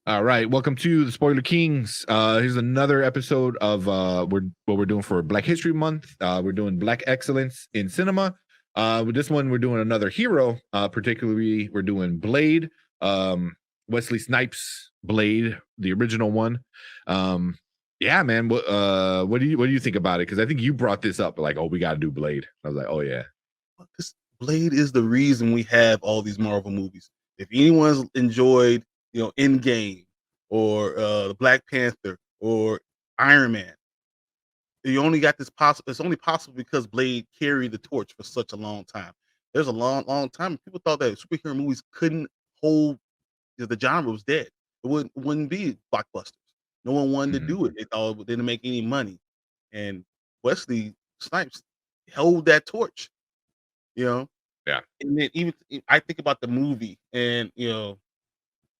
All right, welcome to the Spoiler Kings. Here's another episode of what we're doing for Black History Month. We're doing Black Excellence in Cinema. With this one, we're doing another hero. Particularly, we're doing Blade, Wesley Snipes Blade, the original one. Yeah, man. What do you think about it? Because I think you brought this up, like, oh, we got to do Blade. I was like, oh yeah, This Blade is the reason we have all these Marvel movies. If anyone's enjoyed, Endgame or the Black Panther or Iron Man, you only got this possible. It's only possible because Blade carried the torch for such a long time. There's a long time people thought that superhero movies couldn't hold. The genre was dead. It wouldn't be blockbusters. No one wanted to Mhm. do it. They thought it didn't make any money, and Wesley Snipes held that torch. You know, Yeah. And then I think about the movie and,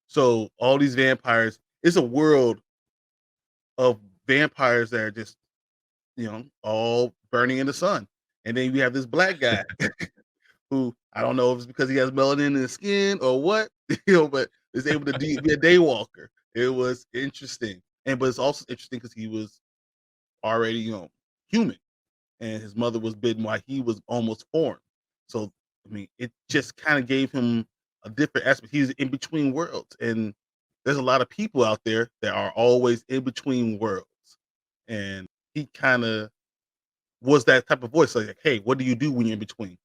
so all these vampires, it's a world of vampires that are just, all burning in the sun. And then we have this black guy who I don't know if it's because he has melanin in his skin or what, but is able to be a day walker. It was interesting. But it's also interesting because he was already, human. And his mother was bitten while he was almost formed. So, I mean, it just kind of gave him a different aspect. He's in between worlds, and there's a lot of people out there that are always in between worlds. And he kind of was that type of voice, like, "Hey, what do you do when you're in between?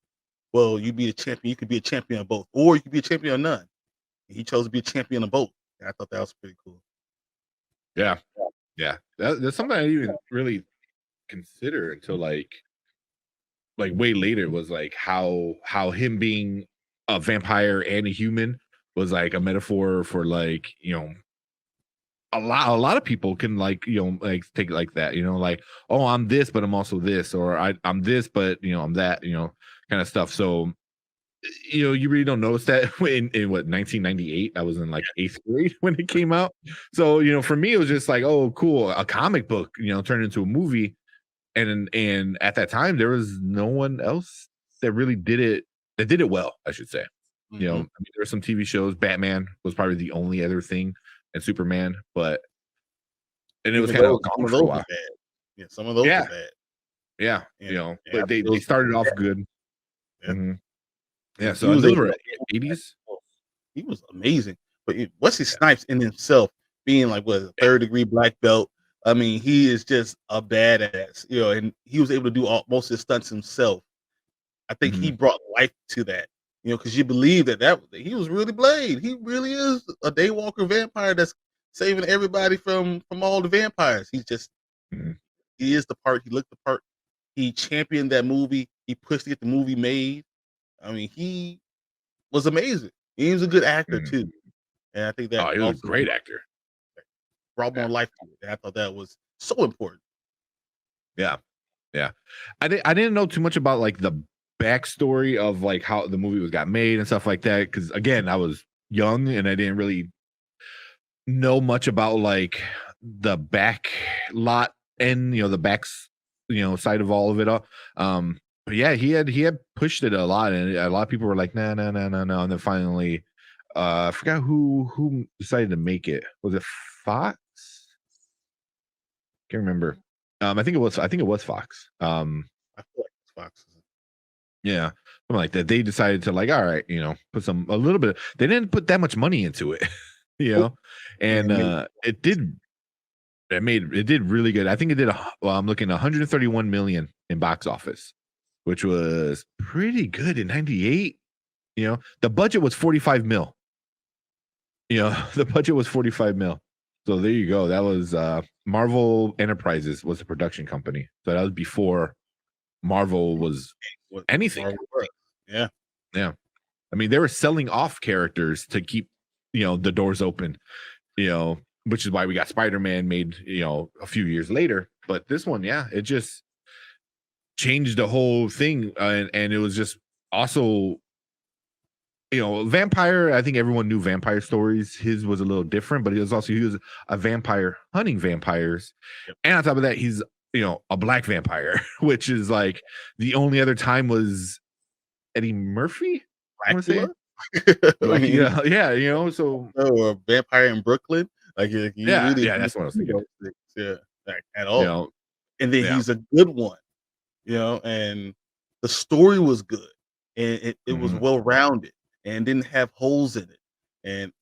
Well, you be a champion. You could be a champion of both, or you could be a champion of none." And he chose to be a champion of both. And I thought that was pretty cool. Yeah, yeah. That's something I didn't even really consider until like way later was like how him being a vampire and a human was like a metaphor for like a lot of people can like like take it like that, like, oh, I'm this but I'm also this, or I'm this but I'm that, kind of stuff. So you really don't notice that in what 1998 I was in like 8th grade when it came out. So for me it was just like, oh cool, a comic book turned into a movie. And at that time there was no one else that really did it well, I should say. I Hmm. mean, there were some TV shows. Batman was probably the only other thing, and Superman, and it was Even kind though of some gone of for a those were while. bad, yeah, some of those were Yeah, bad, yeah, and but I think they those started off good. yeah, Hmm. Yeah, he so and was those able were to hold that 80s. close. He was amazing. But Wesley Yeah, Snipes in himself being like what a third degree black belt. I mean, he is just a badass, and he was able to do most of his stunts himself. I think hmm he brought life to that, because you believe that he was really Blade. He really is a daywalker vampire that's saving everybody from all the vampires. hmm He is the part. He looked the part. He championed that movie. He pushed to get the movie made. I mean, he was amazing. He was a good actor hmm too, and I think that Oh, he was a also great actor. brought Yeah, more life to it. And I thought that was so important. yeah, yeah. I didn't know too much about like the backstory of like how the movie was got made and stuff like that, because again I was young and I didn't really know much about like the back lot and the backs side of all of it all. But yeah, he had pushed it a lot, and a lot of people were like, no, no, no, no, no. And then finally, I forgot who decided to make it. Was it Fox? Can't remember. I think it was Fox. I feel like Fox. Yeah, something like that. They decided to like, all right, put a little bit. They didn't put that much money into it, you Nope. know, and And made it did really good. I think it did. Well, I'm looking 131 million in box office, which was pretty good in '98. The budget was 45 mil. The budget was 45 mil. So there you go. That was Marvel Enterprises was the production company. So that was before Marvel was what anything. Marvel was. Yeah. Yeah. I mean, they were selling off characters to keep, the doors open, which is why we got Spider-Man made, a few years later. But this one, yeah, it just changed the whole thing. And it was just also, vampire. I think everyone knew vampire stories. His was a little different, but he was a vampire hunting vampires. Yep. And on top of that, he's, a black vampire, which is like the only other time was Eddie Murphy. I want to say Dracula? I Like, mean, yeah, so or a vampire in Brooklyn. Like you yeah, really yeah, didn't that's what I was see thinking. those things, yeah, like, at You all. know, And then yeah. he's a good one, and the story was good, and it was Mhm. well rounded and didn't have holes in it, and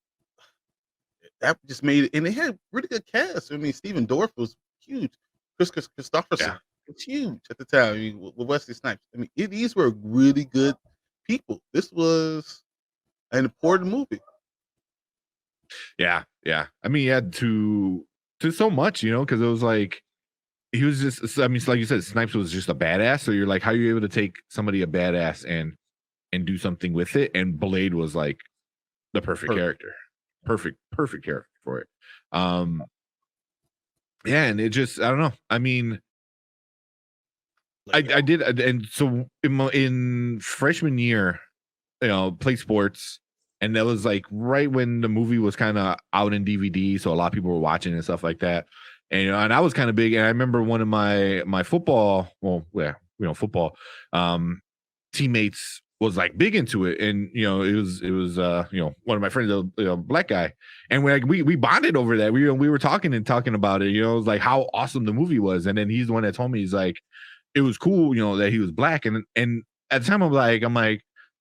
that just made it. And they had really good cast. I mean, Steven Dorff was huge. Chris Yeah. Christopherson was huge at the time. I mean, with Wesley Snipes. I mean, these were really good people. This was an important movie. Yeah, yeah. I mean, he had to so much, because it was like he was just. I mean, like you said, Snipes was just a badass. So you're like, how are you able to take somebody a badass and do something with it? And Blade was like the perfect Perfect. character, perfect character for it. Um, yeah, and it just, I don't know. I mean, I did, and so in freshman year, play sports. And that was like right when the movie was kind of out in DVD, so a lot of people were watching and stuff like that. And and I was kind of big. And I remember one of my football, well, yeah, football um, teammates was like big into it, and it was one of my friends, a black guy, and we bonded over that. We were talking about it. It was like how awesome the movie was, and then he's the one that told me he's like it was cool, that he was black, and at the time I'm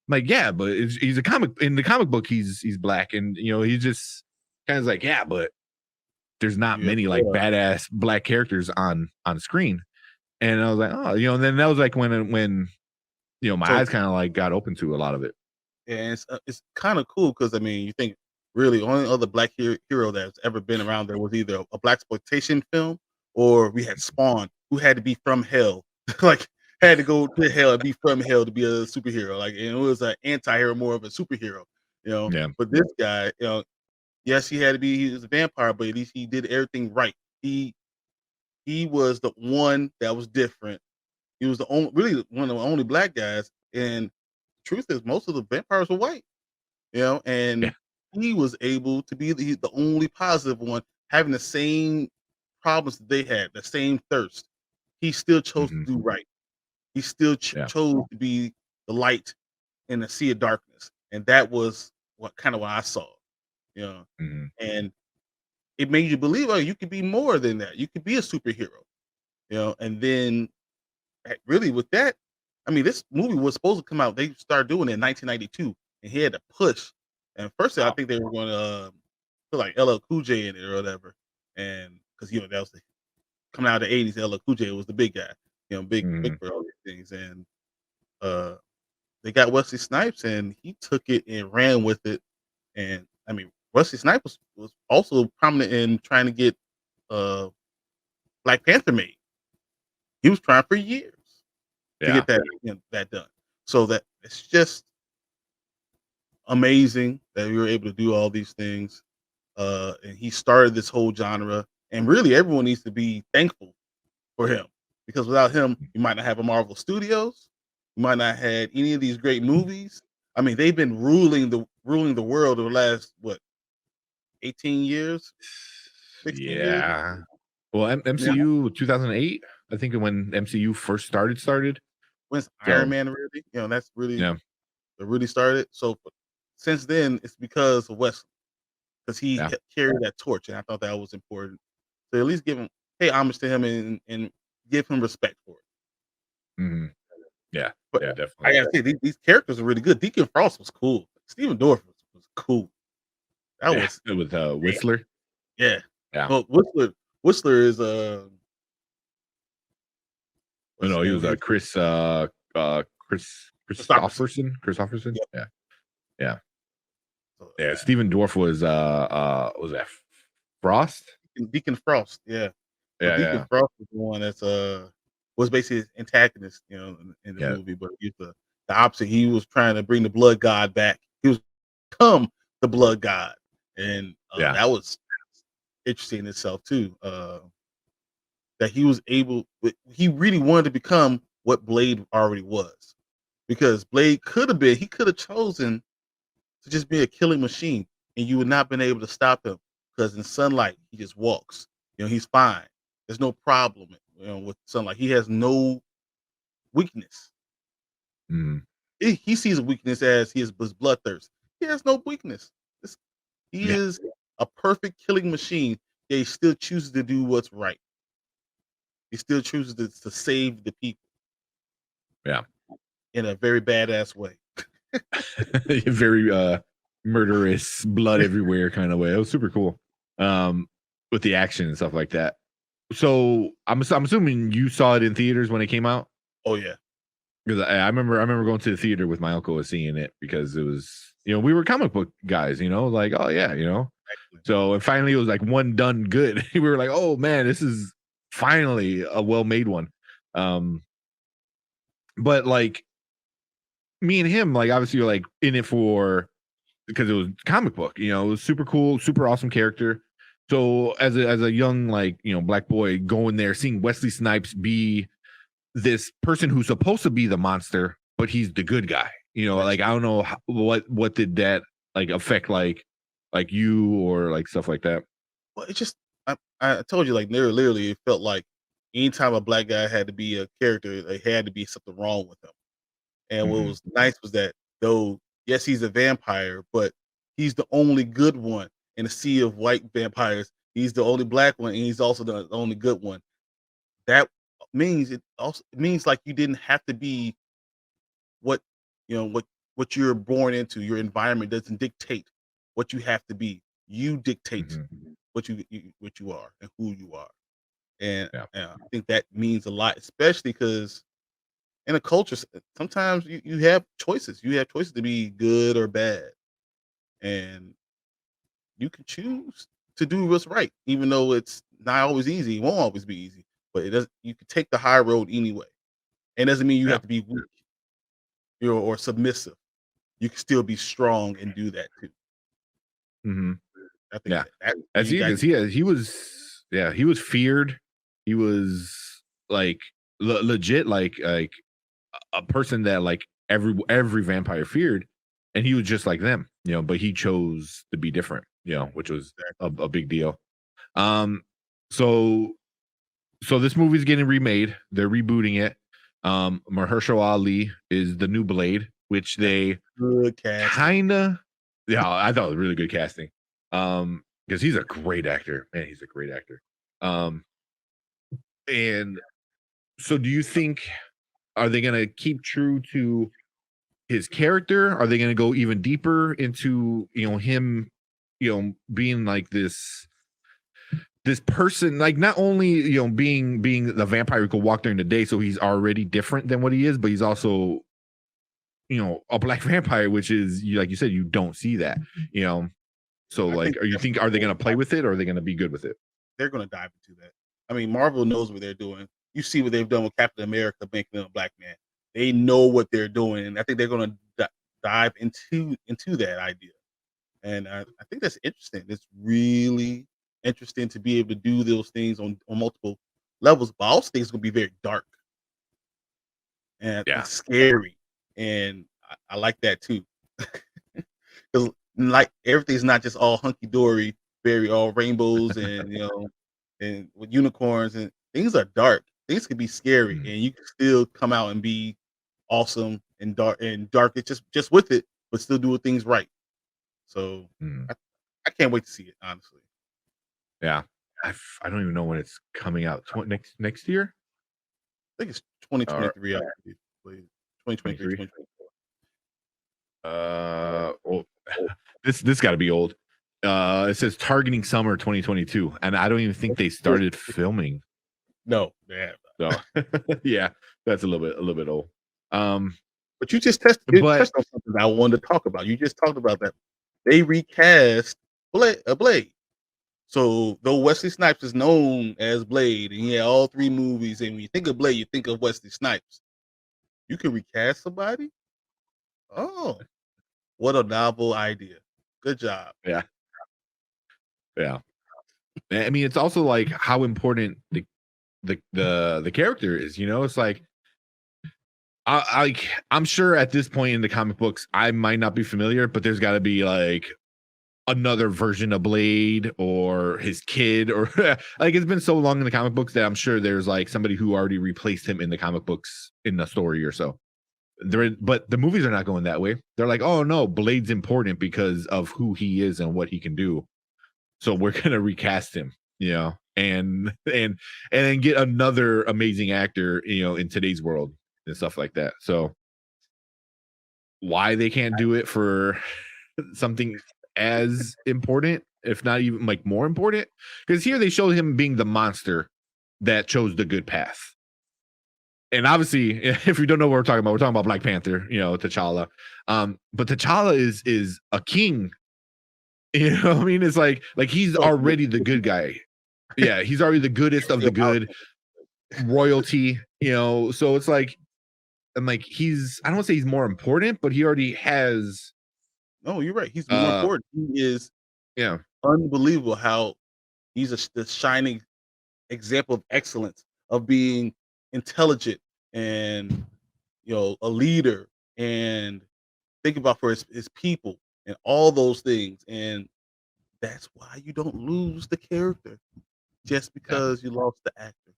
like, yeah, but he's a comic in the comic book. He's black, and he's just kind of like, yeah, but there's not Yeah, many like badass black characters on screen. And I was like, oh, and then that was like when my so eyes kind of like got open to a lot of it. and it's kind of cool because I mean, you think really only other black hero that's ever been around there was either a black exploitation film or we had Spawn, who had to be from hell, like had to go to hell and be from hell to be a superhero. Like, and it was an anti-hero, more of a superhero, you know. Yeah. But this guy, yes, he was a vampire, but at least he did everything right. He was the one that was different. He was the only, really one of the only black guys. And truth is, most of the vampires were white, Yeah. and he was able to be the only positive one, having the same problems that they had, the same thirst. He still chose to Hmm. do right. He still Yeah. chose to be the light in a sea of darkness, and that was what I saw, you know. Hmm. And it made you believe, oh, you could be more than that. You could be a superhero, And then, really, with that, I mean, this movie was supposed to come out. They started doing it in 1992, and he had to push. And first, I Wow. think they were going to put like LL Cool J in it or whatever, and because that was coming out of the '80s, LL Cool J was the big guy, big Hmm. for all these things, and uh, they got Wesley Snipes, and he took it and ran with it. And I mean, Wesley Snipes was also prominent in trying to get uh, Black Panther made. He was trying for years to Yeah. get that done. So that it's just amazing that we were able to do all these things. And he started this whole genre, and really everyone needs to be thankful for him because without him, you might not have a Marvel Studios, you might not had any of these great movies. I mean, they've been ruling the world over the last 18 years, 16 years. Yeah. Well, Yeah, MCU 2008, I think when MCU first started. when's Iron So Man really? That's really yeah, that really started. So since then, it's because of Wesley. Because he yeah. carried that torch, and I thought that was important. So at least pay homage to him and give him respect for it. Hmm. Yeah. But Yeah, I definitely. gotta say, these characters are really good. Deacon Frost was cool. Steven Dorff was cool. That Yeah. was With damn. Whistler. Yeah. Yeah. Well, Whistler is Oh, what's his no, he name? was Chris Christopherson. Christopherson. Yep. Yeah. Yeah. So, Yeah. Steven Dorff was that Frost? Deacon Frost. Yeah. So Yeah, Deacon yeah. Frost was the one that's was basically his antagonist, in the Yeah. movie, but he's the opposite. He was trying to bring the blood god back. He was become the blood god, and Yeah. that was interesting in itself too. That he was able, he really wanted to become what Blade already was, because Blade he could have chosen to just be a killing machine, and you would not been able to stop him because in sunlight he just walks. He's fine. There's no problem. With sunlight, he has no weakness. Mhm. He sees a weakness as his bloodthirst. he has no weakness. This he Yeah. is a perfect killing machine, yet he still chooses to do what's right. He still chooses to save the people Yeah. in a very badass way. Very murderous, blood everywhere kind of way. It was super cool. With the action and stuff like that. So I'm assuming you saw it in theaters when it came out. Oh yeah. Because I remember going to the theater with my uncle and seeing it because it was, we were comic book guys, like, oh yeah, So and finally it was like one done good. We were like, oh man, this is finally a well made one. But like me and him, like obviously you're like in it for because it was comic book, it was super cool, super awesome character. So as a young like black boy going there, seeing Wesley Snipes be this person who's supposed to be the monster, but he's the good guy. Right. Like I don't know what did that like affect like you or like stuff like that. Well, it just I told you like literally it felt like anytime a black guy had to be a character, there had to be something wrong with him. And what Mhm. was nice was that though, yes, he's a vampire, but he's the only good one in a sea of white vampires. He's the only black one, and he's also the only good one. That means it means like you didn't have to be what what you're born into. Your environment doesn't dictate what you have to be. You dictate Mhm. what you are and who you are. And Yeah. I think that means a lot, especially because in a culture, sometimes you have choices. You have choices to be good or bad, and you can choose to do what's right, even though it's not always easy. It won't always be easy, but it does. You can take the high road anyway. And doesn't mean you Yeah. have to be weak, or submissive. You can still be strong and do that too. Mhm. I think Yeah. that As you he got because he was he was feared. He was like legit like a person that like every vampire feared, and he was just like them, but he chose to be different, which was a big deal. Um, so this movie's getting remade. They're rebooting it. Mahershala Ali is the new Blade, which that's they good casting. kinda, yeah, I thought it was really good casting. Because he's a great actor, man. He's a great actor. Um, and so do you think are they gonna keep true to his character? Are they going to go even deeper into him, being like this person, like not only being the vampire who could walk during the day, so he's already different than what he is, but he's also a black vampire, which is like you said, you don't see that, So I like, think are they going to play with it, or are they going to be good with it? they're going to dive into that. I mean, Marvel knows what they're doing. You see what they've done with Captain America, making him a black man. They know what they're doing, and I think they're going to dive into that idea. And I think that's interesting. It's really interesting to be able to do those things on multiple levels. But I also think it's going to be very dark and Yeah. scary, and I like that too. Because like everything's not just all hunky dory, very all rainbows and and with unicorns and things are dark. Things can be scary, Mm, and you can still come out and be awesome and dark. It's just with it, but still doing things right. So mm. I, I can't wait to see it. Honestly, Yeah. I don't even know when it's coming out. Next year I think it's or 2023. I believe 2023, 23? 2024. Well, this got to be old. It says targeting summer 2022, and I don't even think they started filming. No, yeah. So, yeah, that's a little bit old. Um, But you just but touched on something I wanted to talk about. You just talked about that. They recast Blade. So though Wesley Snipes is known as Blade, and he had all three movies, and when you think of Blade, you think of Wesley Snipes. You can recast somebody? Oh, what a novel idea. Good job. yeah, yeah. I mean, it's also like how important the character is. It's like I'm sure at this point in the comic books, I might not be familiar, but there's got to be like another version of Blade or his kid or like it's been so long in the comic books that I'm sure there's like somebody who already replaced him in the comic books in the story or so. But the movies are not going that way. They're like, oh no, Blade's important because of who he is and what he can do. So we're gonna recast him, and then get another amazing actor, in today's world and stuff like that. So why they can't do it for something as important, if not even like more important? Because here they show him being the monster that chose the good path. And obviously, if you don't know what we're talking about Black Panther, T'Challa. But T'Challa is a king. You know what I mean? It's like he's So already the good guy. Yeah, he's already the goodest of the good, royalty, so it's like, I'm like, I don't want to say he's more important, but he already has no, you're right. He's more important. He is yeah, unbelievable how he's the shining example of excellence, of being intelligent and a leader, and think about for his people and all those things. And that's why you don't lose the character just yeah. because you lost the actor.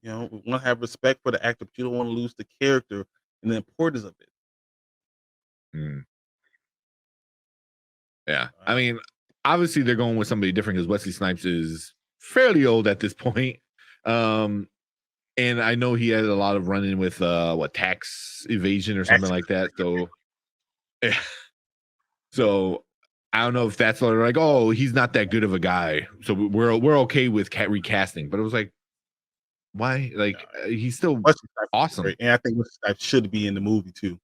We want to have respect for the actor, but you don't want to lose the character and the importance of it. Mm, yeah. I Uh, mean, obviously they're going with somebody different because Wesley Snipes is fairly old at this point. Um, and I know he had a lot of running with tax evasion or something like that. So so I don't know if that's like, oh, he's not that good of a guy, so we're okay with recasting. But it was like, why? Like, he's still Wesley Snipes is awesome. great, and I think Wesley Snipes should be in the movie too.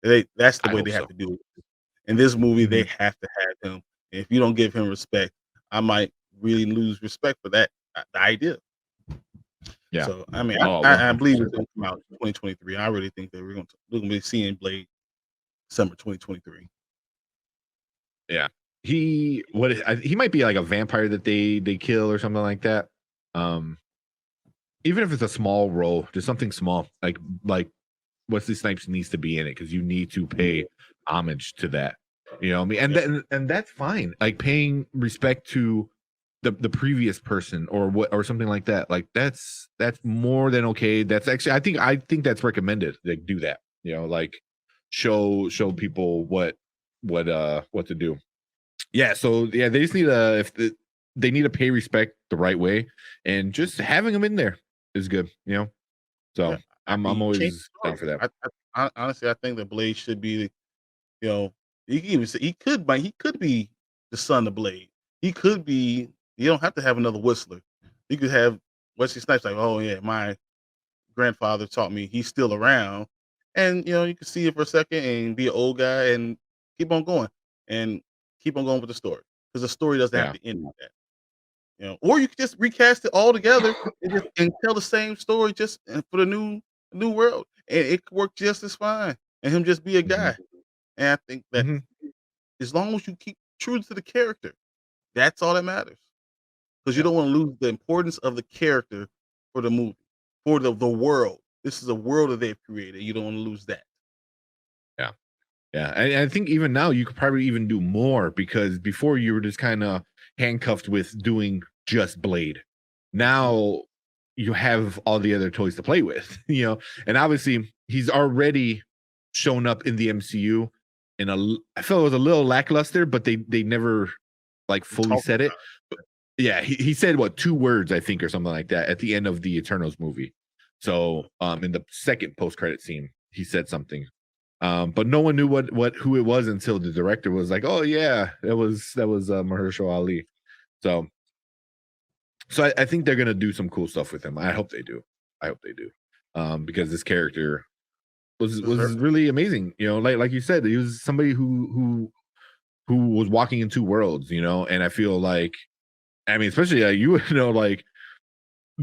That's the I way hope they have so. to do it. In this movie, they Mhm. have to have him. And if you don't give him respect, I might really lose respect for that the idea. Yeah. So I mean, Oh, I believe it's 100%. gonna come out in 2023. I really think that we're gonna be seeing Blade December 2023. Yeah. He might be like a vampire that they kill or something like that. Um, Even if it's a small role, just something small, like Wesley Snipes needs to be in it because you need to pay homage to that. You know what I mean? And that's fine. Like paying respect to the previous person or what or something like that. Like that's more than okay. That's actually I think that's recommended. Like do that. Like show people what to do. Yeah, so yeah, they just need they need to pay respect the right way, and just having them in there is good. So Yeah, I'm he changed always the down for story. that. Honestly, I think that Blade should be, you know, he can even say he could be the son of Blade. He could be. You don't have to have another Whistler. You could have Wesley Snipes like, oh yeah, my grandfather taught me. He's still around, and you can see it for a second and be an old guy and keep on going and keep on going with the story because the story doesn't have Yeah, to end with that. Or you could just recast it all together and tell the same story just for the new world, and it could work just as fine. And him just be a hmm guy. And I think that hmm as long as you keep true to the character, that's all that matters. Because you yeah, don't want to lose the importance of the character for the movie, for the world. This is a world that they've created. You don't want to lose that. yeah, yeah. And I think even now you could probably even do more because before you were just kind of handcuffed with doing just Blade. Mhm. Now you have all the other toys to play with, and obviously he's already shown up in the MCU I felt it was a little lackluster, but they never like We fully talked said it. about But yeah, he said what 2 words, I think, or something like that at the end of the Eternals movie. So in the second post-credit scene, he said something. But no one knew who it was until the director was like, "Oh yeah, that was Mahershala Ali." So I think they're gonna do some cool stuff with him. I hope they do. I hope they do. Because this character was deserving. really amazing. Like you said, he was somebody who was walking in 2 worlds. And I feel like, I mean, especially you like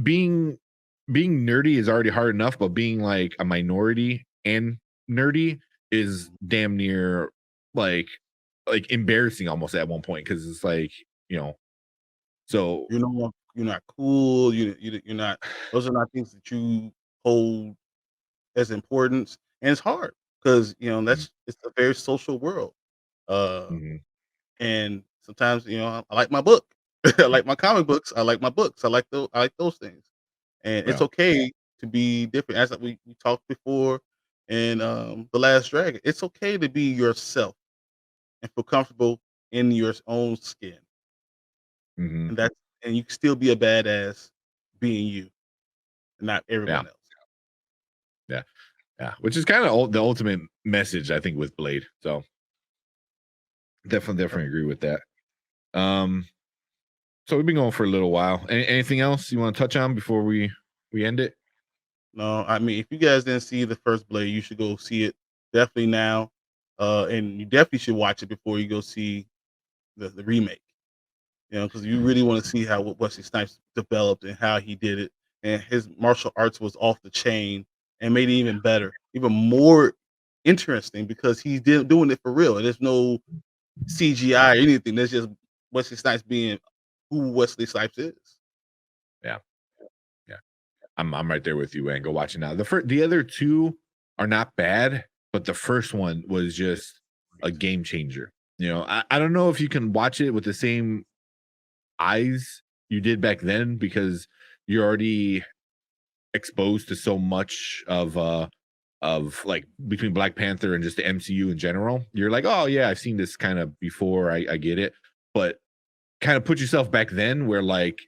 being being nerdy is already hard enough, but being like a minority and nerdy is damn near like embarrassing almost at one point because it's like you know so You're not cool. You're not. Those are not things that you hold as importance, and it's hard because Mhm, it's a very social world. Uh, mhm, and sometimes I like my book, I like my comic books, I like my books, I like those things, and it's yeah, okay to be different. As we talked before, and The Last Dragon. It's okay to be yourself and feel comfortable in your own skin, Hmm. and that's and you can still be a badass being you, and not Yeah, everyone else. yeah, yeah. Which is kind of the ultimate message, I think, with Blade. So definitely agree with that. Um, so we've been going for a little while. Anything else you want to touch on before we end it? No, I mean, if you guys didn't see the first Blade, you should go see it definitely now, and you definitely should watch it before you go see the remake. You know, because you really want to see how Wesley Snipes developed and how he did it, and his martial arts was off the chain and made it even better, even more interesting because he's doing it for real. There's no CGI or anything. There's just Wesley Snipes being who Wesley Snipes is. Yeah, yeah. I'm right there with you, and go watch it now. The other two are not bad, but the first one was just a game changer. I don't know if you can watch it with the same eyes you did back then because you're already exposed to so much of like between Black Panther and just the MCU in general. You're like, oh yeah, I've seen this kind of before. I get it, but kind of put yourself back then where like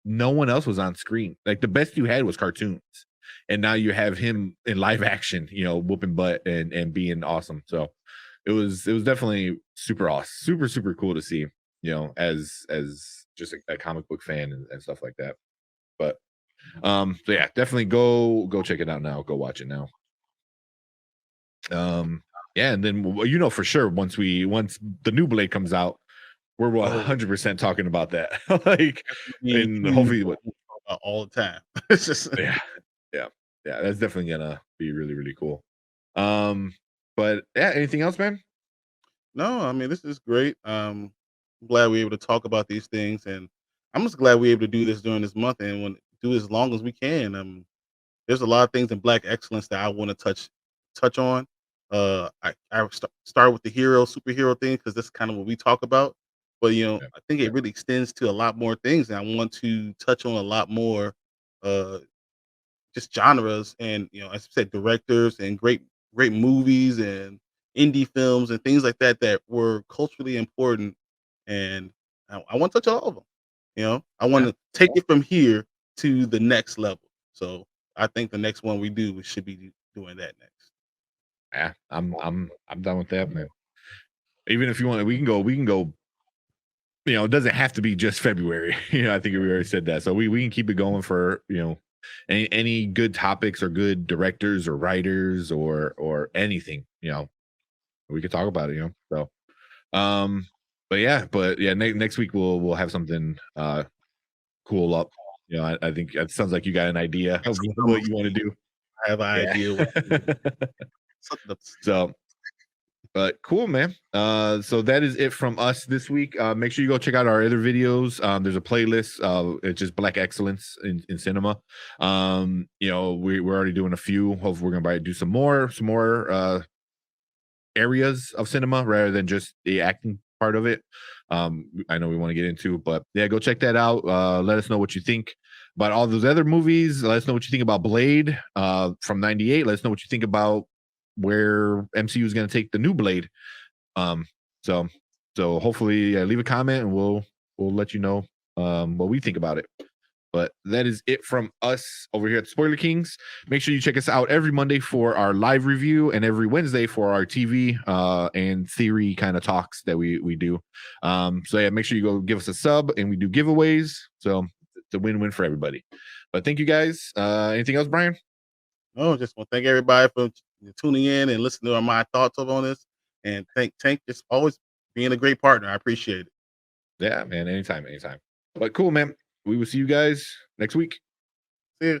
no one else was on screen. Like the best you had was cartoons, and now you have him in live action. Whooping butt and being awesome. So it was definitely super awesome, super cool to see. As just a comic book fan and stuff like that. But so yeah, definitely go check it out now. Go watch it now. Um, yeah, and then for sure once the new Blade comes out, we're Oh, 100% talking about that. Like, that's gonna be and huge hopefully, what? all the time. It's just Yeah, yeah, yeah. That's definitely gonna be really really cool. Um, but yeah, anything else, man? no, I mean this is great. I'm glad we're able to talk about these things, and I'm just glad we're able to do this during this month and do as long as we can. There's a lot of things in Black excellence that I want to touch on. Start with the superhero thing because that's kind of what we talk about. But Yeah, I think it really extends to a lot more things, and I want to touch on a lot more uh, just genres and as I said, directors and great movies and indie films and things like that that were culturally important. And I want to touch all of them. I want yeah, to take it from here to the next level. So I think the next one we do, we should be doing that next. yeah. I'm done with that, man. Even if you want, we can go. It doesn't have to be just February. I think we already said that, so we can keep it going for any good topics or good directors or writers or anything. We could talk about it. So but yeah, next week we'll have something cool up. I think it sounds like you got an idea Got of some what numbers. you want to do. I have an Yeah. idea what something that's So, but cool, man. So that is it from us this week. Make sure you go check out our other videos. There's a playlist. It's just Black Excellence in cinema. We're already doing a few. Hopefully, we're gonna probably do some more areas of cinema rather than just the acting part of it. I know we want to get into, but yeah, go check that out. Let us know what you think about all those other movies. Let us know what you think about Blade from '98. Let us know what you think about where MCU is going to take the new Blade. Um, so hopefully, leave a comment and we'll let you know what we think about it. But that is it from us over here at Spoiler Kings. Make sure you check us out every Monday for our live review and every Wednesday for our TV and theory kind of talks that we do. So yeah, make sure you go give us a sub and we do giveaways. So it's a win-win for everybody. But thank you guys. Anything else, Brian? no, just want to thank everybody for tuning in and listening to my thoughts on this. And thank Tank just always being a great partner. I appreciate it. Yeah, man. Anytime. But cool, man. We will see you guys next week. See you.